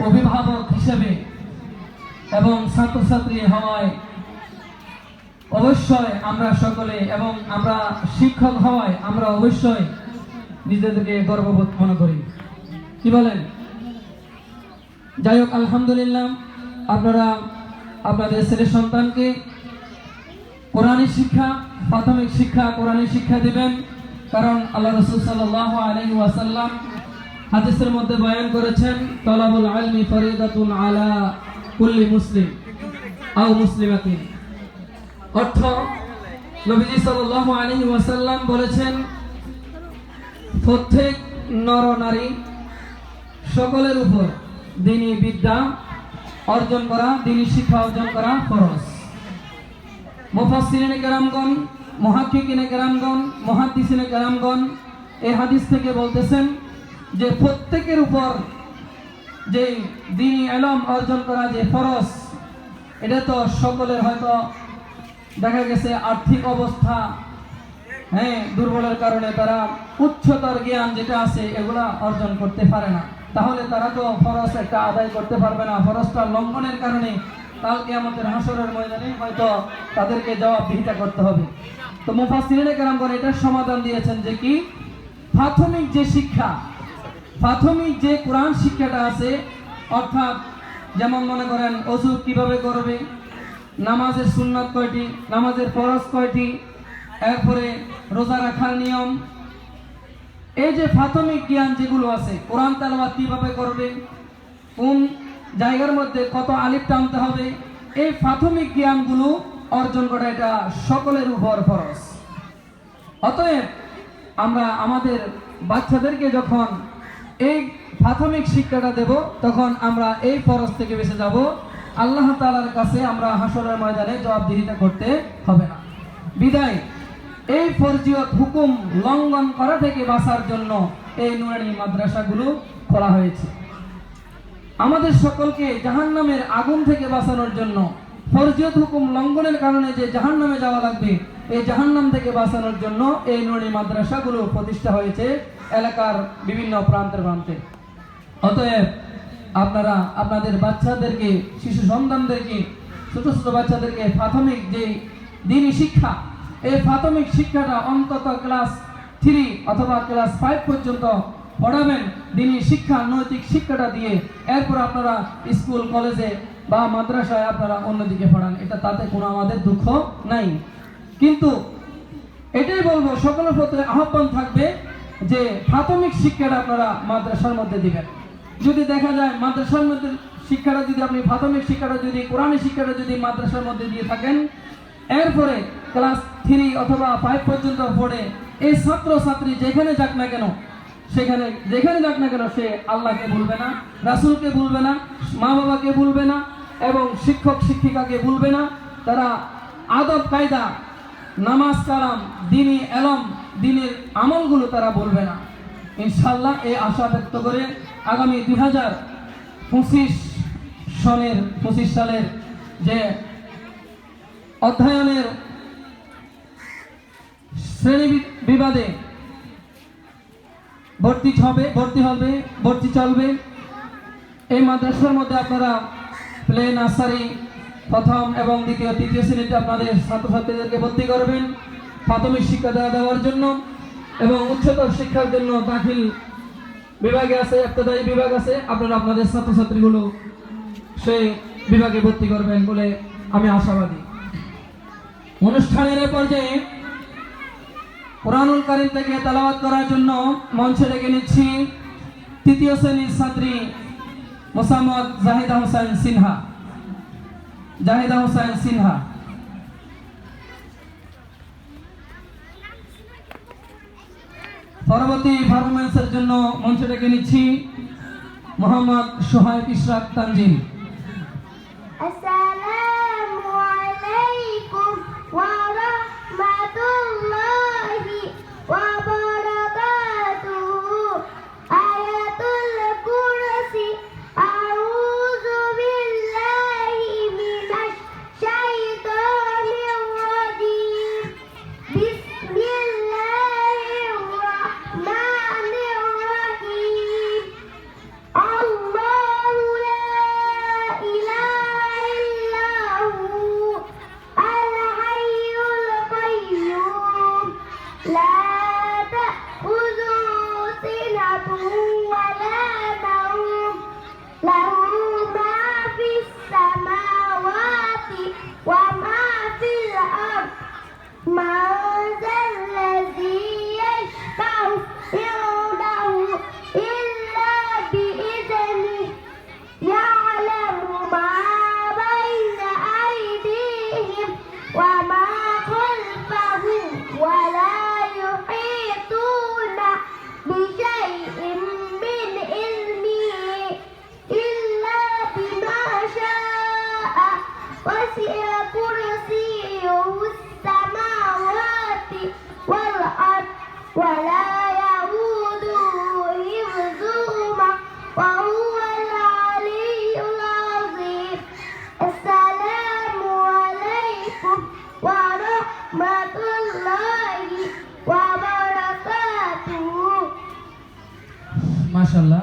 অভিভাবক হিসেবে এবং ছাত্রছাত্রী হওয়ায় অবশ্যই আমরা সকলে এবং আমরা শিক্ষক হওয়ায় আমরা অবশ্যই নিজেদেরকে গর্ববোধ মনে করি। কি বলেন? যাই হোক, আলহামদুলিল্লাহ, আপনারা আপনাদের ছেলে সন্তানকে কোরআনী শিক্ষা, প্রাথমিক শিক্ষা, কোরআনী শিক্ষা দিবেন। কারণ আল্লাহ রাসূল সাল্লাল্লাহু আলাইহি ওয়াসাল্লাম হাদিসের মধ্যে বয়ান করেছেন, তলাবুল ইলমি ফরিদাতুন আলা কুল্লি মুসলিম আও মুসলিমাতিন। অর্থ, নবীজি সাল্লাল্লাহু আলাইহি ওয়াসাল্লাম বলেছেন, প্রত্যেক নর নারী সকলের উপর দ্বীনি বিদ্যা অর্জন করা, দ্বীনি শিক্ষা অর্জন করা ফরজ। মুফাসসিরিনে কেরামগণ, মুহাক্কিকিনে কেরামগণ, মুহাদ্দিসিনে কেরামগণ এই হাদিস থেকে বলতেছেন যে প্রত্যেকের উপর যে দ্বীনি ইলম অর্জন করা যে ফরজ, এটা তো সকলের হয়তো দেখা গেছে আর্থিক অবস্থা দুর্বলের কারণে তারা উচ্চতর জ্ঞান যেটা আছে এগুলা অর্জন করতে পারে না। তাহলে তারা তো ফরজ একটা আদায় করতে পারবে না। ফরজটা লঙ্ঘনের কারণে কাল কিয়ামতের হাসরের ময়দানে হয়তো তাদেরকে জবাবদিহিতা করতে হবে। তো মুফাসসিরিনে কেরামগণ এটার সমাধান দিয়েছেন যে কি, প্রাথমিক যে শিক্ষা, প্রাথমিক যে কোরআন শিক্ষাটা আছে, অর্থাৎ যেমন মনে করেন ওযু কিভাবে করবে, নামাজের সুন্নাত কয়টি, নামাজের ফরজ কয়টি, এরপরে রোজা রাখার নিয়ম, এই যে প্রাথমিক জ্ঞান যেগুলো আছে, কোরআন তেলাওয়াত কিভাবে করবে, কোন জায়গার মধ্যে কত আলিফ টানতে হবে, এই প্রাথমিক জ্ঞানগুলো অর্জন করা এটা সকলের উপর ফরজ। অতএব আমরা আমাদের বাচ্চাদেরকে যখন এই প্রাথমিক শিক্ষাটা দেব, তখন আমরা এই ফরজ থেকে বেঁচে যাব। আল্লাহ তাআলার কাছে আমরা হাসরের ময়দানে জবাবদিহিতা করতে হবে না। বিদায় এই ফরজিয়ত হুকুম লঙ্ঘন করা থেকে বাঁচার জন্য এই নুরানি মাদ্রাসাগুলো খোলা হয়েছে। আমাদের সকলকে জাহান্নামের আগুন থেকে বাঁচানোর জন্য, ফরজিয়ত হুকুম লঙ্ঘনের কারণে যে জাহান্নামে যাওয়া লাগবে, এই জাহান্নাম থেকে বাঁচানোর জন্য এই নুরানি মাদ্রাসাগুলো প্রতিষ্ঠা হয়েছে এলাকার বিভিন্ন প্রান্তে প্রান্তে। অতএব আপনারা আপনাদের বাচ্চাদেরকে, শিশু সন্তানদেরকে, ছোট ছোট বাচ্চাদেরকে প্রাথমিক যে দ্বীনি শিক্ষা, এই প্রাথমিক শিক্ষাটা অন্তত ক্লাস 3 অথবা ক্লাস 5 পর্যন্ত পড়াবেন। দ্বীনি শিক্ষা, নৈতিক শিক্ষাটা দিয়ে এরপর আপনারা স্কুল কলেজে বা মাদ্রাসায় আপনারা অন্যদিকে পড়ান, এটা তাতে কোনো আমাদের দুঃখ নাই। কিন্তু এটাই বলবো, সকলের প্রতি আহ্বান থাকবে যে প্রাথমিক শিক্ষাটা আপনারা মাদ্রাসার মধ্যে দিবেন। যদি দেখা যায় মাদ্রাসার মধ্যে শিক্ষাটা যদি আপনি প্রাথমিক শিক্ষাটা যদি কোরআনী শিক্ষাটা যদি মাদ্রাসার মধ্যে দিয়ে থাকেন, এরপরে ক্লাস 3 অথবা 5 পর্যন্ত পড়ে এই ছাত্র ছাত্রী যেখানে যাক না কেন, সেখানে যেখানে যাক না কেন, সে আল্লাহকে ভুলবে না, রাসূলকে ভুলবে না, মা বাবাকে ভুলবে না এবং শিক্ষক শিক্ষিকাকে ভুলবে না। তারা আদব কায়দা, নামাজ কালাম, দ্বীনি ইলম, দ্বীনের আমলগুলো তারা বলবে না। ইনশাআল্লাহ এই আশা ব্যক্ত করে আগামী 2025 সালের যে অধ্যয়নের শ্রেণী বিভাগে ভর্তি চলবে। এই মাদ্রাসার মধ্যে আপনারা প্লে নার্সারি প্রথম এবং দ্বিতীয় তৃতীয় শ্রেণীতে আপনাদের ছাত্রছাত্রীদেরকে ভর্তি করবেন প্রাথমিক শিক্ষা দেওয়ার জন্য, এবং উচ্চতর শিক্ষার জন্য দাখিল বিভাগে আছে, ইবতেদায়ী বিভাগ আছে, আপনারা আপনাদের ছাত্রছাত্রীগুলো সেই বিভাগে ভর্তি করবেন বলে আমি আশাবাদী। অনুষ্ঠানের পর্যায়ে কুরআনুল কারীম থেকে তেলাওয়াত করার জন্য মঞ্চে ডেকে নিচ্ছি তৃতীয় শ্রেণীর ছাত্রী মোসাম্মদ জাহিদা হোসেন সিনহা। পরবর্তী পারফরম্যান্সের জন্য মঞ্চে ডেকে নিচ্ছি মোহাম্মদ সোহাইব ইশরাক তানজিম। আসসালামু আলাইকুম ওয়া রাহমাতুল্লাহি ওয়া বারাকাতুহু। আয়াতুল কুরসি। আউযু বিল্লাহি মিনাশ শাইতানির রাজীম। বিসমিল্লাহির রাহমানির রাহিম। আল্লাহু রাহমাতুল্লাহি ওয়া বারাকাতুহু। মাশাআল্লাহ।